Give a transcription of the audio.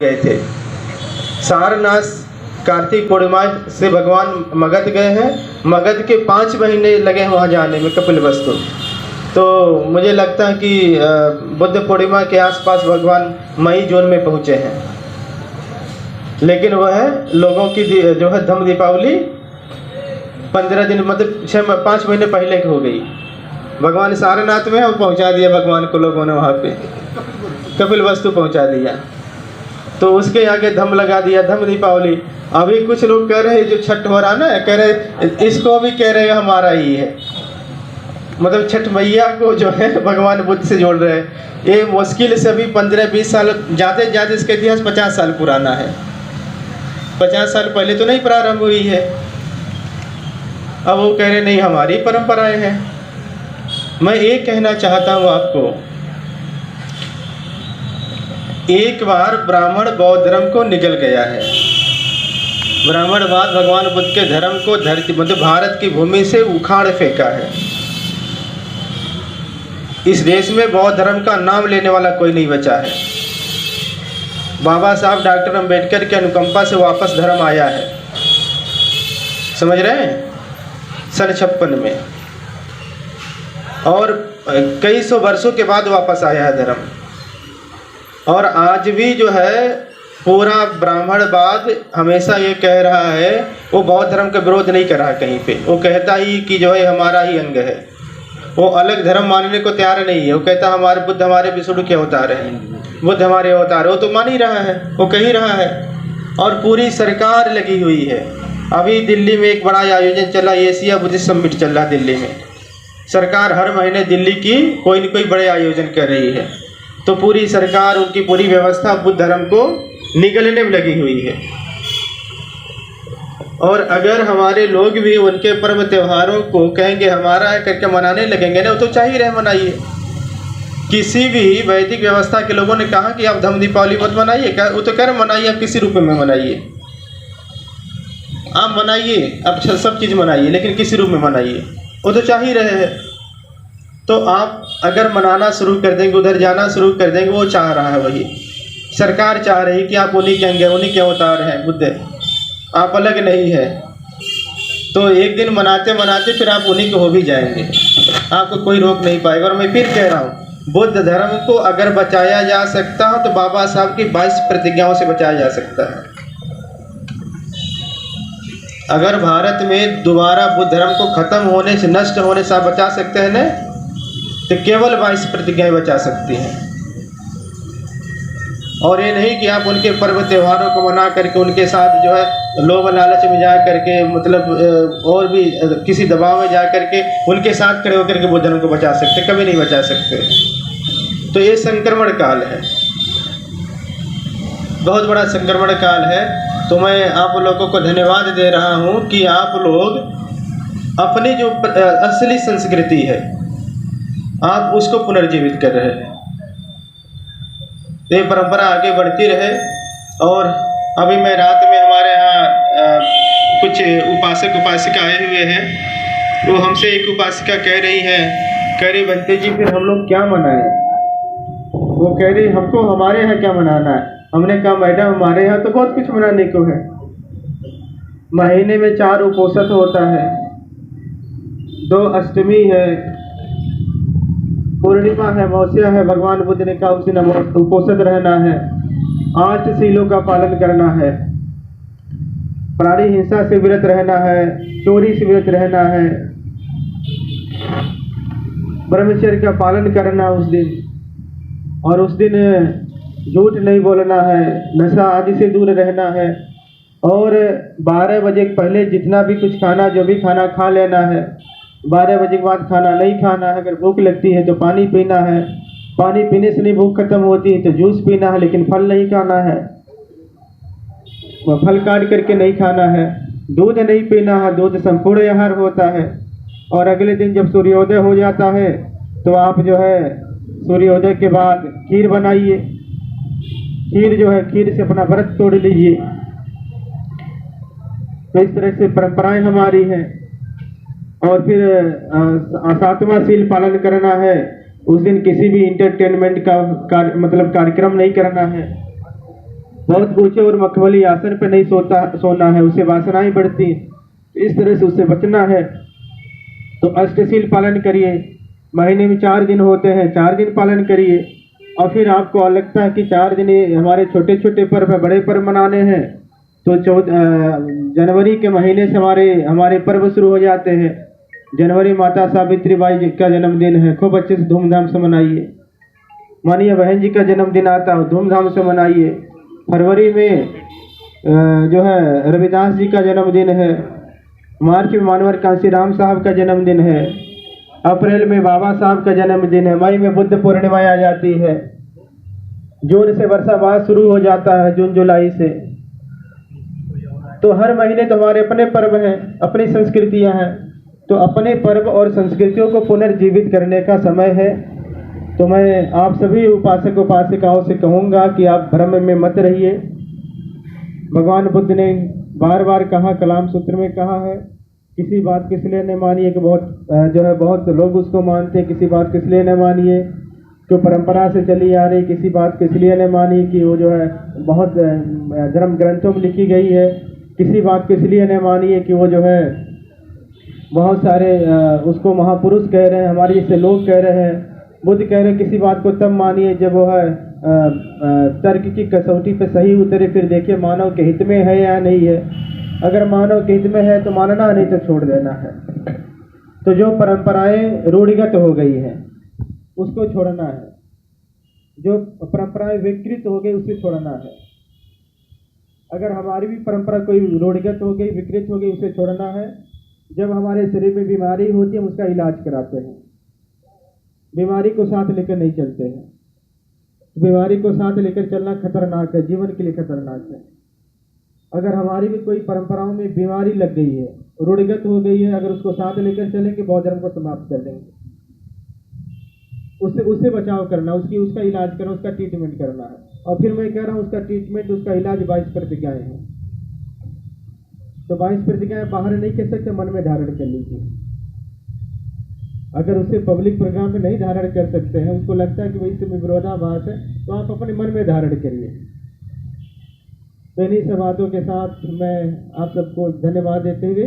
गए थे। सारनाथ कार्तिक पूर्णिमा से भगवान मगध गए हैं। मगध के 5 महीने लगे वहाँ जाने में कपिलवस्तु। तो मुझे लगता है कि बुद्ध पूर्णिमा के आसपास भगवान मई जून में पहुँचे हैं, लेकिन वह लोगों की जो है धम दीपावली 15 दिन मतलब 5 महीने पहले की हो गई। भगवान सारनाथ में और पहुँचा दिया भगवान को लोगों ने वहाँ पे कपिलवस्तु पहुँचा दिया, तो उसके आगे धम लगा दिया, धम दीपावली। अभी कुछ लोग कह रहे हैं जो छठ हो रहा ना, कह रहे इसको भी कह रहे हमारा ही है, मतलब छठ मैया को जो है भगवान बुद्ध से जोड़ रहे हैं। ये मुश्किल से अभी 15-20 साल, ज़्यादा से ज़्यादा इसका इतिहास 50 साल पुराना है। 50 साल पहले तो नहीं प्रारंभ हुई है। अब वो कह रहे नहीं हमारी परंपराएं हैं। मैं ये कहना चाहता हूँ आपको, एक बार ब्राह्मण बौद्ध धर्म को निगल गया है। ब्राह्मणवाद भगवान बुद्ध के धर्म को धरती मतलब भारत की भूमि से उखाड़ फेंका है। इस देश में बौद्ध धर्म का नाम लेने वाला कोई नहीं बचा है। बाबा साहब डॉक्टर अंबेडकर की अनुकंपा से वापस धर्म आया है, समझ रहे हैं, सन 56 में, और कई सौ वर्षों के बाद वापस आया है धर्म। और आज भी जो है पूरा ब्राह्मणवाद हमेशा ये कह रहा है, वो बौद्ध धर्म का विरोध नहीं कर रहा कहीं पे। वो कहता ही कि जो है हमारा ही अंग है, वो अलग धर्म मानने को तैयार नहीं है। वो कहता हमारे बुद्ध हमारे विष्णु के अवतार हैं, बुद्ध हमारे अवतार, वो तो मान ही रहा है, वो कह ही रहा है। और पूरी सरकार लगी हुई है। अभी दिल्ली में एक बड़ा आयोजन चला, एशिया बुद्धिस्ट समिट चल रहा दिल्ली में। सरकार हर महीने दिल्ली की कोई न कोई बड़े आयोजन कर रही है, तो पूरी सरकार, उनकी पूरी व्यवस्था बुद्ध धर्म को निगलने में लगी हुई है। और अगर हमारे लोग भी उनके पर्व त्योहारों को कहेंगे हमारा है करके मनाने लगेंगे ना, वो तो चाहिए रहे मनाइए। किसी भी वैदिक व्यवस्था के लोगों ने कहा कि आप धम दीपावली मत मनाइए, वो तो कह रहे मनाइए, आप किसी रूप में मनाइए, आप मनाइए, आप सब चीज़ मनाइए, लेकिन किसी रूप में मनाइए, वो तो चाह ही रहे हैं। तो आप अगर मनाना शुरू कर देंगे, उधर जाना शुरू कर देंगे, वो चाह रहा है वही। सरकार चाह रही है कि आप उन्हीं के अंग हैं, उन्हीं के अवतार हैं बुद्ध, आप अलग नहीं है। तो एक दिन मनाते मनाते फिर आप उन्हीं के हो भी जाएंगे, आपको कोई रोक नहीं पाएगा। और मैं फिर कह रहा हूँ, बुद्ध धर्म को अगर बचाया जा सकता है तो बाबा साहब की 22 प्रतिज्ञाओं से बचाया जा सकता है। अगर भारत में दोबारा बुद्ध धर्म को खत्म होने से, नष्ट होने से आप बचा सकते हैं ना, तो केवल 22 प्रतिज्ञाएं बचा सकती हैं। और ये नहीं कि आप उनके पर्व त्योहारों को मना करके उनके साथ जो है लोभ लालच में जा करके, मतलब और भी किसी दबाव में जा करके उनके साथ खड़े होकर के बुद्ध धर्म को बचा सकते, कभी नहीं बचा सकते। तो ये संक्रमण काल है, बहुत बड़ा संक्रमण काल है। तो मैं आप लोगों को धन्यवाद दे रहा हूँ कि आप लोग अपनी जो असली संस्कृति है आप उसको पुनर्जीवित कर रहे हैं। ये परंपरा आगे बढ़ती रहे। और अभी मैं रात में हमारे यहाँ कुछ उपासक उपासिका आए हुए हैं, वो हमसे एक उपासिका कह रही है, कह रही बनते जी फिर हम लोग क्या मनाएं। वो कह रही हमको हमारे यहाँ क्या मनाना है। हमने कहा मैडम हमारे यहाँ तो बहुत कुछ मनाने को है। महीने में 4 उपोषण होता है, 2 अष्टमी है, पूर्णिमा है, मौसिया है। भगवान बुद्ध ने कहा उसी दिन उपोषित रहना है, 8 शीलों का पालन करना है, प्राणी हिंसा से विरत रहना है, चोरी से विरत रहना है, ब्रह्मचर्य का पालन करना उस दिन, और उस दिन झूठ नहीं बोलना है, नशा आदि से दूर रहना है, और 12 बजे पहले जितना भी कुछ खाना, जो भी खाना खा लेना है। 12 बजे के बाद खाना नहीं खाना है। अगर भूख लगती है तो पानी पीना है, पानी पीने से नहीं भूख खत्म होती है तो जूस पीना है, लेकिन फल नहीं खाना है, वह फल काट करके नहीं खाना है। दूध नहीं पीना है, दूध संपूर्ण आहार होता है। और अगले दिन जब सूर्योदय हो जाता है तो आप जो है सूर्योदय के बाद खीर बनाइए, खीर जो है खीर से अपना व्रत तोड़ लीजिए। तो इस तरह से परंपराएं हमारी हैं। और फिर 7वां शील पालन करना है। उस दिन किसी भी इंटरटेनमेंट का मतलब कार्यक्रम नहीं करना है। बहुत ऊंचे और मखमली आसन पर नहीं सोना है, उससे वासनाएं बढ़ती हैं, इस तरह से उससे बचना है। तो अष्टशील पालन करिए, महीने में 4 दिन होते हैं, 4 दिन पालन करिए। और फिर आपको लगता है कि 4 दिन ये हमारे छोटे छोटे पर्व है, बड़े पर्व मनाने हैं, तो जनवरी के महीने से हमारे पर्व शुरू हो जाते हैं। जनवरी माता सावित्री बाई जी का जन्मदिन है, खूब अच्छे से धूमधाम से मनाइए। मानिए बहन जी का जन्मदिन आता है, धूमधाम से मनाइए। फरवरी में जो है रविदास जी का जन्मदिन है। मार्च में मानवर कांशीराम साहब का जन्मदिन है। अप्रैल में बाबा साहब का जन्मदिन है। मई में बुद्ध पूर्णिमा आ जाती है। जून से वर्षावास शुरू हो जाता है, जून जुलाई से। तो हर महीने तो हमारे अपने पर्व हैं, अपनी संस्कृतियां हैं। तो अपने पर्व और संस्कृतियों को पुनर्जीवित करने का समय है। तो मैं आप सभी उपासक उपासिकाओं से कहूँगा कि आप भ्रम में मत रहिए। भगवान बुद्ध ने बार बार कहा, कलाम सूत्र में कहा है, किसी बात को इसलिए न मानिए कि बहुत लोग उसको मानते हैं, किसी बात को इसलिए न मानिए जो परंपरा से चली आ रही, किसी बात को इसलिए न मानिए कि वो बहुत धर्म ग्रंथों में लिखी गई है, किसी बात को इसलिए न मानिए कि वो बहुत सारे उसको महापुरुष कह रहे हैं, हमारे जैसे लोग कह रहे हैं। बुद्ध कह रहे हैं किसी बात को तब मानिए जब वो तर्क की कसौटी पे सही उतरे, फिर देखिए मानव के हित में है या नहीं है। अगर मानव के हित में है तो मानना, नहीं तो छोड़ देना है। तो जो परंपराएं रूढ़िगत हो गई हैं उसको छोड़ना है, जो परंपराएं विकृत हो गई उसे छोड़ना है। अगर हमारी भी परंपरा कोई रूढ़िगत हो गई, विकृत हो गई, उसे छोड़ना है। जब हमारे शरीर में बीमारी होती है हम उसका इलाज कराते हैं, बीमारी को साथ लेकर नहीं चलते हैं। बीमारी को साथ लेकर चलना खतरनाक है, जीवन के लिए खतरनाक है। अगर हमारी भी कोई परंपराओं में बीमारी लग गई है, रूढ़िगत हो गई है, अगर उसको साथ लेकर चलेंगे बौद्ध धर्म को समाप्त कर देंगे। उससे बचाव करना, उसका इलाज करना, उसका ट्रीटमेंट करना है। और फिर मैं कह रहा हूँ उसका ट्रीटमेंट, उसका इलाज 22 प्रतिज्ञाएं हैं। तो 22 प्रतिज्ञाएं बाहर नहीं कह सकते, मन में धारण कर लीजिए। अगर उसे पब्लिक प्रोग्राम में नहीं धारण कर सकते हैं, उसको लगता है कि भाई इसमें विरोधाभास है, तो आप अपने मन में धारण करिए। तो इन्हीं सब बातों के साथ मैं आप सबको धन्यवाद देते हुए